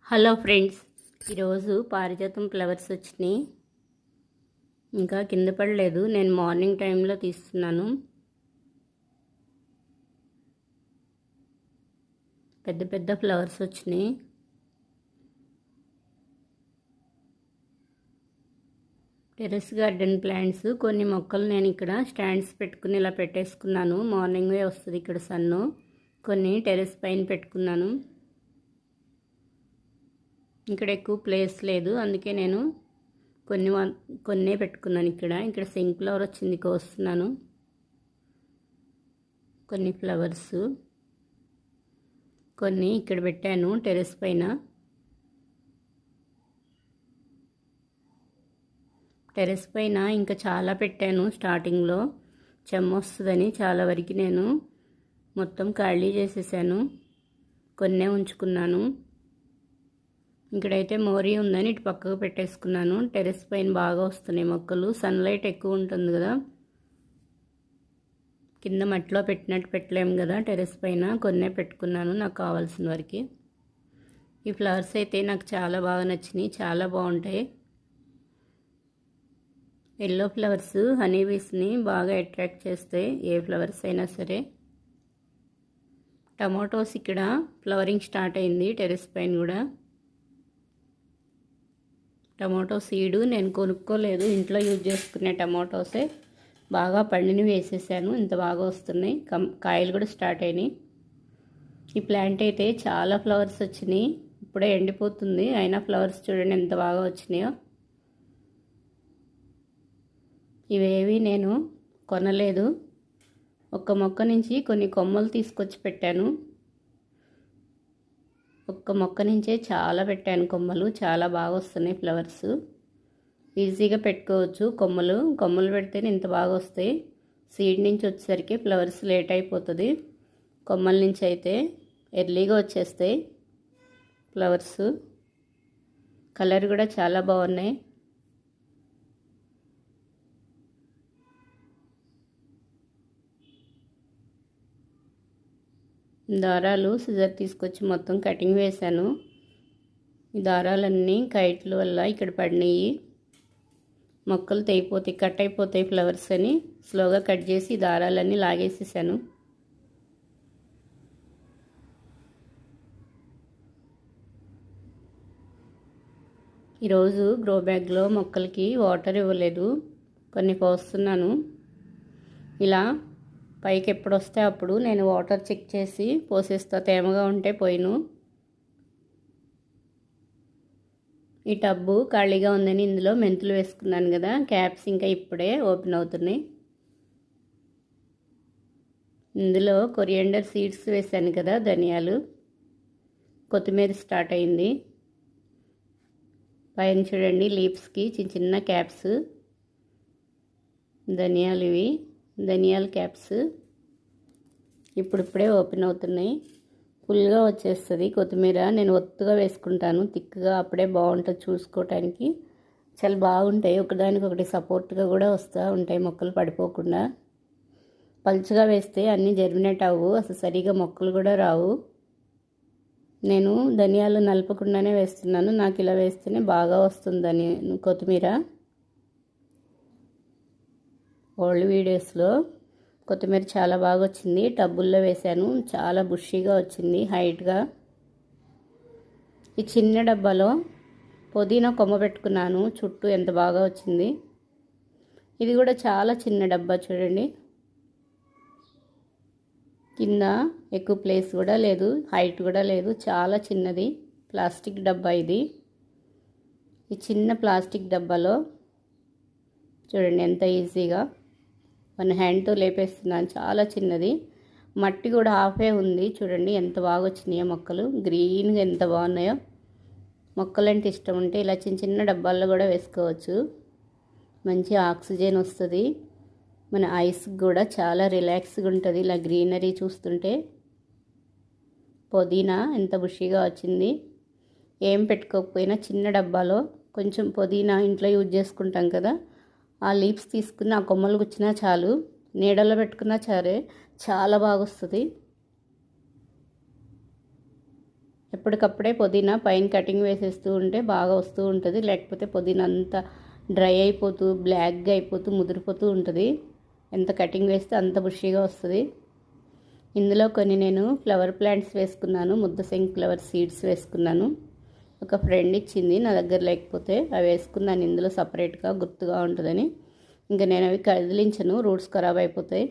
Hello friends, ఈరోజు పారిజాతం flowers వచ్చినాయి. ఇంకా కింద పడలేదు. నేను మార్నింగ్ టైంలో తీస్తున్నాను. పెద్ద పెద్ద ఫ్లవర్స్ వచ్చినాయి. టెర్రస్ గార్డెన్ ప్లాంట్స్ కొన్ని మొక్కలు నేను ఇక్కడ స్టాండ్స్ పెట్టుకుని ఇలా పెట్టేసుకున్నాను. మార్నింగే వస్తుంది ఇక్కడ సన్ను. కొన్ని టెర్రస్ పైన పెట్టుకున్నాను. ఇక్కడ ఎక్కువ ప్లేస్ లేదు, అందుకే నేను కొన్నే పెట్టుకున్నాను. ఇక్కడ సింక్ ఫ్లవర్ వచ్చింది, కోస్తున్నాను. కొన్ని ఫ్లవర్స్ కొన్ని ఇక్కడ పెట్టాను టెర్రస్ పైన. టెర్రస్ పైన ఇంకా చాలా పెట్టాను. స్టార్టింగ్లో చెమ్మ వస్తుందని చాలా వరకు నేను మొత్తం ఖాళీ చేసేసాను. కొన్నే ఉంచుకున్నాను. ఇక్కడైతే మోరీ ఉందని ఇటు పక్కకు పెట్టేసుకున్నాను. టెర్రస్ పైన బాగా వస్తున్నాయి మొక్కలు. సన్లైట్ ఎక్కువ ఉంటుంది కదా, కింద మట్టిలో పెట్టినట్టు పెట్టలేము కదా. టెర్రస్ పైన కొన్నే పెట్టుకున్నాను నాకు కావాల్సిన వరకు. ఈ ఫ్లవర్స్ అయితే నాకు చాలా బాగా నచ్చినాయి, చాలా బాగుంటాయి. ఎల్లో ఫ్లవర్స్ హనీ బీస్ని బాగా అట్రాక్ట్ చేస్తాయి, ఏ ఫ్లవర్స్ అయినా సరే. టమాటోస్ ఇక్కడ ఫ్లవరింగ్ స్టార్ట్ అయింది టెర్రస్ పైన కూడా. టమాటో సీడు నేను కొనుక్కోలేదు, ఇంట్లో యూజ్ చేసుకునే టమాటోసే బాగా పండిని వేసేసాను. ఇంత బాగా వస్తున్నాయి, కాయలు కూడా స్టార్ట్ అయినాయి. ఈ ప్లాంట్ అయితే చాలా ఫ్లవర్స్ వచ్చినాయి. ఇప్పుడే ఎండిపోతుంది, అయినా ఫ్లవర్స్ చూడండి ఎంత బాగా వచ్చినాయో. ఇవేవి నేను కొనలేదు, ఒక్క మొక్క నుంచి కొన్ని కొమ్మలు తీసుకొచ్చి పెట్టాను. ఒక్క మొక్క నుంచే చాలా పెట్టాను కొమ్మలు. చాలా బాగా వస్తున్నాయి ఫ్లవర్స్. ఈజీగా పెట్టుకోవచ్చు కొమ్మలు పెడితేనే ఇంత బాగా వస్తాయి. సీడ్ నుంచి వచ్చేసరికి ఫ్లవర్స్ లేట్ అయిపోతుంది. కొమ్మల నుంచి అయితే ఎర్లీగా వచ్చేస్తాయి ఫ్లవర్స్. కలర్ కూడా చాలా బాగున్నాయి. దారాలు సిజర్ తీసుకొచ్చి మొత్తం కటింగ్ వేశాను. ఈ దారాలన్నీ కైట్ల వల్ల ఇక్కడ పడినాయి. మొక్కలు తెగిపోతాయి, కట్ అయిపోతాయి ఫ్లవర్స్ అని స్లోగా కట్ చేసి దారాలన్నీ లాగేసేసాను. ఈరోజు గ్రో బ్యాగ్లో మొక్కలకి వాటర్ ఇవ్వలేదు, కొన్ని పోస్తున్నాను. ఇలా పైకి ఎప్పుడు వస్తే అప్పుడు నేను వాటర్ చెక్ చేసి పోసేస్తా, తేమగా ఉంటే పోయిను. ఈ టబ్బు ఖాళీగా ఉందని ఇందులో మెంతులు వేసుకున్నాను కదా, క్యాప్స్ ఇంకా ఇప్పుడే ఓపెన్ అవుతున్నాయి. ఇందులో కొరియండర్ సీడ్స్ వేసాను కదా, ధనియాలు, కొత్తిమీర స్టార్ట్ అయింది. పైన చూడండి లీవ్స్కి చిన్న చిన్న క్యాప్స్, ధనియాలు, ఇవి ధనియాల క్యాప్స్ ఇప్పుడిప్పుడే ఓపెన్ అవుతున్నాయి. ఫుల్గా వచ్చేస్తుంది కొత్తిమీర. నేను ఒత్తుగా వేసుకుంటాను, థిక్గా, అప్పుడే బాగుంటుంది చూసుకోవటానికి. చాలా బాగుంటాయి, ఒకదానికొకటి సపోర్ట్గా కూడా వస్తూ ఉంటాయి మొక్కలు పడిపోకుండా. పలుచగా వేస్తే అన్నీ జర్మినేట్ అవ్వు, అసలు సరిగా మొక్కలు కూడా రావు. నేను ధనియాలు నలపకుండానే వేస్తున్నాను, నాకు ఇలా వేస్తేనే బాగా వస్తుంది కొత్తిమీర. ఓల్డ్ వీడియోస్లో కొత్తిమీర చాలా బాగా వచ్చింది. టబ్బుల్లో వేశాను, చాలా బుషీగా వచ్చింది, హైట్గా. ఈ చిన్న డబ్బాలో పుదీనా కొమ్మ పెట్టుకున్నాను, చుట్టూ ఎంత బాగా వచ్చింది. ఇది కూడా చాలా చిన్న డబ్బా చూడండి, కింద ఎక్కువ ప్లేస్ కూడా లేదు, హైట్ కూడా లేదు, చాలా చిన్నది ప్లాస్టిక్ డబ్బా ఇది. ఈ చిన్న ప్లాస్టిక్ డబ్బాలో చూడండి ఎంత ఈజీగా వన్ హ్యాండ్తో లేపేస్తున్నాను, చాలా చిన్నది. మట్టి కూడా హాఫే ఉంది, చూడండి ఎంత బాగా వచ్చినాయో మొక్కలు, గ్రీన్గా ఎంత బాగున్నాయో. మొక్కలంటే ఇష్టం ఉంటే ఇలా చిన్న చిన్న డబ్బాల్లో కూడా వేసుకోవచ్చు. మంచి ఆక్సిజన్ వస్తుంది, మన ఐస్కి కూడా చాలా రిలాక్స్గా ఉంటుంది ఇలా గ్రీనరీ చూస్తుంటే. పుదీనా ఎంత బుషిగా వచ్చింది. ఏం పెట్టుకోకపోయినా చిన్న డబ్బాలో కొంచెం పుదీనా ఇంట్లో యూజ్ చేసుకుంటాం కదా, ఆ లీవ్స్ తీసుకుని ఆ కొమ్మలు గుచ్చినా చాలు, నీడలో పెట్టుకున్నా సరే చాలా బాగా వస్తుంది. ఎప్పటికప్పుడే పుదీనా పైన కటింగ్ వేసేస్తూ ఉంటే బాగా వస్తూ ఉంటుంది, లేకపోతే పుదీనా అంతా డ్రై అయిపోతూ బ్లాక్గా అయిపోతూ ముదిరిపోతూ ఉంటుంది. ఎంత కటింగ్ వేస్తే అంత బుషీగా వస్తుంది. ఇందులో కొన్ని నేను ఫ్లవర్ ప్లాంట్స్ వేసుకున్నాను, ముద్దశంఖ ఫ్లవర్ సీడ్స్ వేసుకున్నాను. ఒక ఫ్రెండ్ ఇచ్చింది, నా దగ్గర లేకపోతే అవి వేసుకున్నాను ఇందులో సపరేట్గా, గుర్తుగా ఉంటుందని. ఇంకా నేను అవి కదిలించను, రూట్స్ ఖరాబ్ అయిపోతాయి.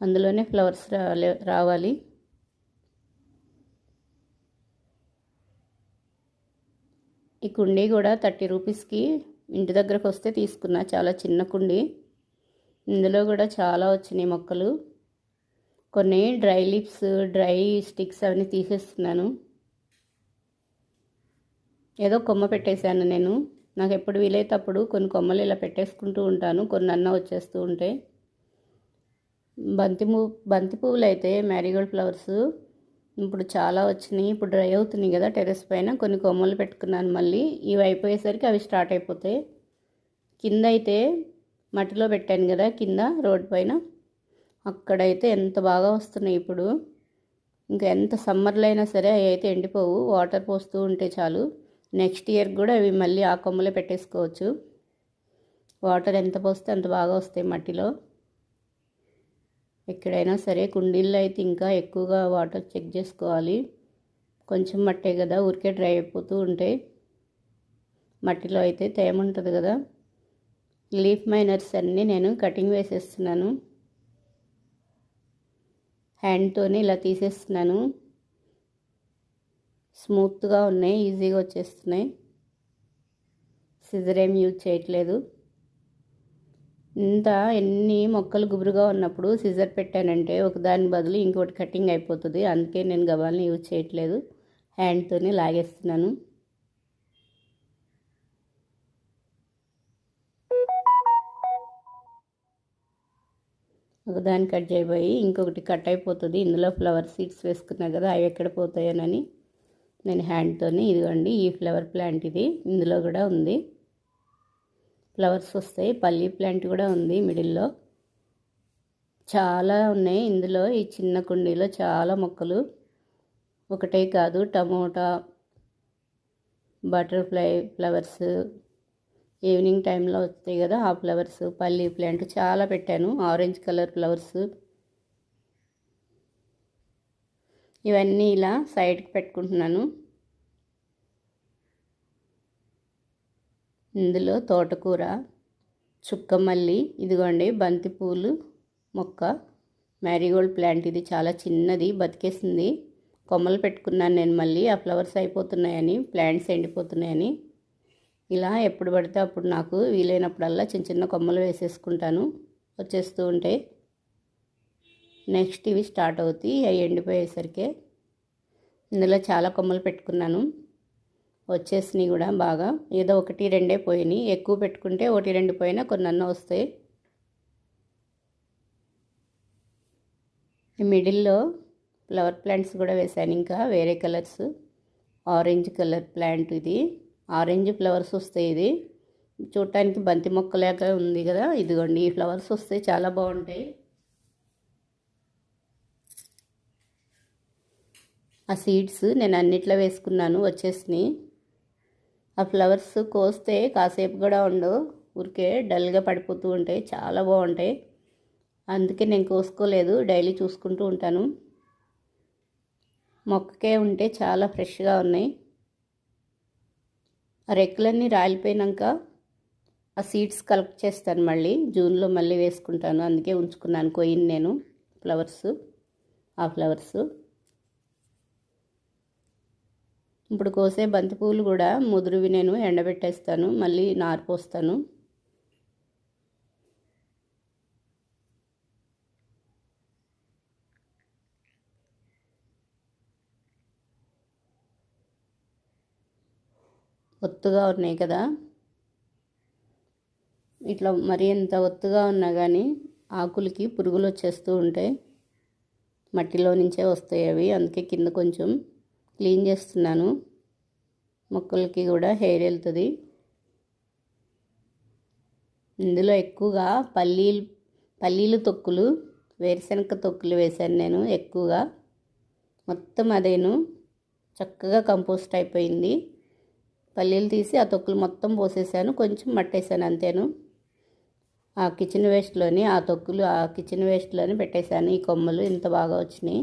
అందులోనే ఫ్లవర్స్ రావాలి. ఈ కుండీ కూడా 30 రూపీస్కి ఇంటి దగ్గరకు వస్తే తీసుకున్నా, చాలా చిన్న కుండీ. ఇందులో కూడా చాలా వచ్చినాయి మొక్కలు. కొన్ని డ్రై లీవ్స్, డ్రై స్టిక్స్ అవన్నీ తీసేస్తున్నాను. ఏదో కొమ్మ పెట్టేశాను నేను. నాకు ఎప్పుడు వీలైతే అప్పుడు కొన్ని కొమ్మలు ఇలా పెట్టేసుకుంటూ ఉంటాను, కొన్ని అన్న వచ్చేస్తూ ఉంటాయి. బంతి పువ్వులు అయితే మ్యారీగోల్డ్ ఫ్లవర్స్ ఇప్పుడు చాలా వచ్చినాయి. ఇప్పుడు డ్రై అవుతున్నాయి కదా టెర్రస్ పైన, కొన్ని కొమ్మలు పెట్టుకున్నాను. మళ్ళీ ఇవి అయిపోయేసరికి అవి స్టార్ట్ అయిపోతాయి. కింద అయితే మట్టిలో పెట్టాను కదా, కింద రోడ్ పైన, అక్కడైతే ఎంత బాగా వస్తున్నాయి ఇప్పుడు. ఇంకా ఎంత సమ్మర్లో అయినా సరే అవి అయితే ఎండిపోవు, వాటర్ పోస్తూ ఉంటే చాలు. నెక్స్ట్ ఇయర్ కూడా అవి మళ్ళీ ఆ కొమ్మలే పెట్టేసుకోవచ్చు. వాటర్ ఎంత పోస్తే అంత బాగా వస్తాయి మట్టిలో. ఎక్కడైనా సరే కుండీల్లో అయితే ఇంకా ఎక్కువగా వాటర్ చెక్ చేసుకోవాలి. కొంచెం మట్టే కదా, ఊరికే డ్రై అయిపోతూ ఉంటాయి. మట్టిలో అయితే తేమ ఉంటుంది కదా. లీఫ్ మైనర్స్ అన్నీ నేను కటింగ్ వేసేస్తున్నాను, హ్యాండ్తోనే ఇలా తీసేస్తున్నాను. స్మూత్గా ఉన్నాయి, ఈజీగా వచ్చేస్తున్నాయి. సిజర్ ఏం యూజ్ చేయట్లేదు. ఎన్ని మొక్కలు గుబురుగా ఉన్నప్పుడు సిజర్ పెట్టానంటే ఒకదాని బదులు ఇంకోటి కటింగ్ అయిపోతుంది. అందుకే నేను గబాల్ని యూజ్ చేయట్లేదు, హ్యాండ్తోనే లాగేస్తున్నాను. ఒకదాన్ని కట్ చేయబోయి ఇంకొకటి కట్ అయిపోతుంది. ఇందులో ఫ్లవర్ సీడ్స్ వేసుకున్నా కదా, అవి ఎక్కడ పోతాయోనని నేను హ్యాండ్తోనే, ఇదిగోండి ఈ ఫ్లవర్ ప్లాంట్ ఇది, ఇందులో కూడా ఉంది ఫ్లవర్స్ వస్తాయి. పల్లీ ప్లాంట్ కూడా ఉంది మిడిల్లో. చాలా ఉన్నాయి ఇందులో. ఈ చిన్న కుండీలో చాలా మొక్కలు, ఒకటే కాదు. టమోటా, బటర్ఫ్లై ఫ్లవర్స్, ఈవినింగ్ టైంలో వస్తాయి కదా ఆ ఫ్లవర్స్, పల్లీ ప్లాంట్ చాలా పెట్టాను. ఆరెంజ్ కలర్ ఫ్లవర్స్ ఇవన్నీ ఇలా సైడ్కి పెట్టుకుంటున్నాను. ఇందులో తోటకూర, చుక్కమల్లి, ఇదిగోండి బంతిపూలు మొక్క, మ్యారీగోల్డ్ ప్లాంట్ ఇది చాలా చిన్నది, బతికేసింది. కొమ్మలు పెట్టుకున్నాను నేను మళ్ళీ, ఆ ఫ్లవర్స్ అయిపోతున్నాయని, ప్లాంట్స్ ఎండిపోతున్నాయని. ఇలా ఎప్పుడు పడితే అప్పుడు నాకు వీలైనప్పుడల్లా చిన్న చిన్న కొమ్మలు వేసేసుకుంటాను, వచ్చేస్తూ ఉంటాయి. నెక్స్ట్ ఇవి స్టార్ట్ అవుతాయి, అవి ఎండిపోయేసరికి. ఇందులో చాలా కొమ్మలు పెట్టుకున్నాను, వచ్చేసినాయి కూడా బాగా. ఏదో 1-2 పోయినాయి, ఎక్కువ పెట్టుకుంటే 1-2 పోయినా కొన్ని అన్న వస్తాయి. మిడిల్లో ఫ్లవర్ ప్లాంట్స్ కూడా వేసాను, ఇంకా వేరే కలర్స్. ఆరెంజ్ కలర్ ప్లాంట్ ఇది, ఆరెంజ్ ఫ్లవర్స్ వస్తాయి. ఇది చూడటానికి బంతి మొక్కలాగా ఉంది కదా, ఇదిగోండి ఈ ఫ్లవర్స్ వస్తాయి, చాలా బాగుంటాయి. ఆ సీడ్స్ నేను అన్నిట్లో వేసుకున్నాను, వచ్చేసినాయి. ఆ ఫ్లవర్స్ కోస్తే కాసేపు కూడా ఉండవు, ఊరికే డల్గా పడిపోతూ ఉంటాయి, చాలా బాగుంటాయి. అందుకే నేను కోసుకోలేదు, డైలీ చూసుకుంటూ ఉంటాను. మొక్కకే ఉంటే చాలా ఫ్రెష్గా ఉన్నాయి. ఆ రెక్కలన్నీ రాలిపోయినాక ఆ సీడ్స్ కలెక్ట్ చేస్తాను, మళ్ళీ జూన్లో మళ్ళీ వేసుకుంటాను. అందుకే ఉంచుకున్నాను, కొయ్యను నేను ఫ్లవర్స్, ఆ ఫ్లవర్స్. ఇప్పుడు కోసే బంతిపూలు కూడా ముదురువి నేను ఎండబెట్టేస్తాను, మళ్ళీ నారు పోస్తాను. ఒత్తుగా ఉన్నాయి కదా, ఇట్లా మరీ ఎంత ఒత్తుగా ఉన్నా కానీ ఆకులకి పురుగులు వచ్చేస్తూ ఉంటాయి, మట్టిలో నుంచే వస్తాయి అవి. అందుకే కింద కొంచెం క్లీన్ చేస్తున్నాను, మొక్కలకి కూడా హెయిర్ వెళ్తుంది. ఇందులో ఎక్కువగా పల్లీలు తొక్కులు, వేరుశనగ తొక్కులు వేశాను నేను ఎక్కువగా, మొత్తం అదేను. చక్కగా కంపోస్ట్ అయిపోయింది. పల్లీలు తీసి ఆ తొక్కులు మొత్తం పోసేసాను, కొంచెం మట్టేసాను అంతేను. ఆ కిచెన్ వేస్ట్లోని ఆ తొక్కులు ఆ కిచెన్ వేస్ట్లోని పెట్టేశాను. ఈ కొమ్మలు ఇంత బాగా వచ్చినాయి.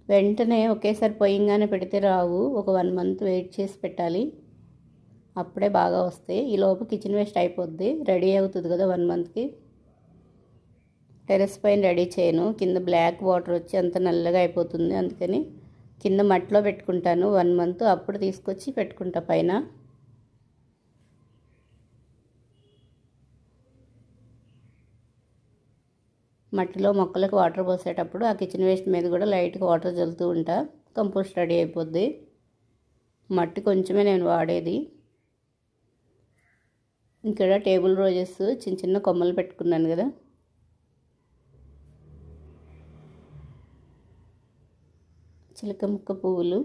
వెంటనే ఒకేసారి పొయ్యంగానే పెడితే రావు, ఒక 1 మంత్ వెయిట్ చేసి పెట్టాలి, అప్పుడే బాగా వస్తాయి. ఈలోపు కిచెన్ వేస్ట్ అయిపోద్ది, రెడీ అవుతుంది కదా 1 మంత్కి. టెర్రస్ పైన రెడీ చేయను, కింద బ్లాక్ వాటర్ వచ్చి అంత నల్లగా అయిపోతుంది. అందుకని కింద మట్టిలో పెట్టుకుంటాను 1 మంత్, అప్పుడు తీసుకొచ్చి పెట్టుకుంటా పైన. మట్టిలో మొక్కలకు వాటర్ పోసేటప్పుడు ఆ కిచెన్ వేస్ట్ మీద కూడా లైట్గా వాటర్ చల్లుతూ ఉంటా, కంపోస్ట్ రెడీ అయిపోద్ది. మట్టి కొంచెమే నేను వాడేది. ఇక్కడ టేబుల్ రోజెస్ చిన్న చిన్న కొమ్మలు పెట్టుకున్నాను కదా, చిలక ముక్క పువ్వులు,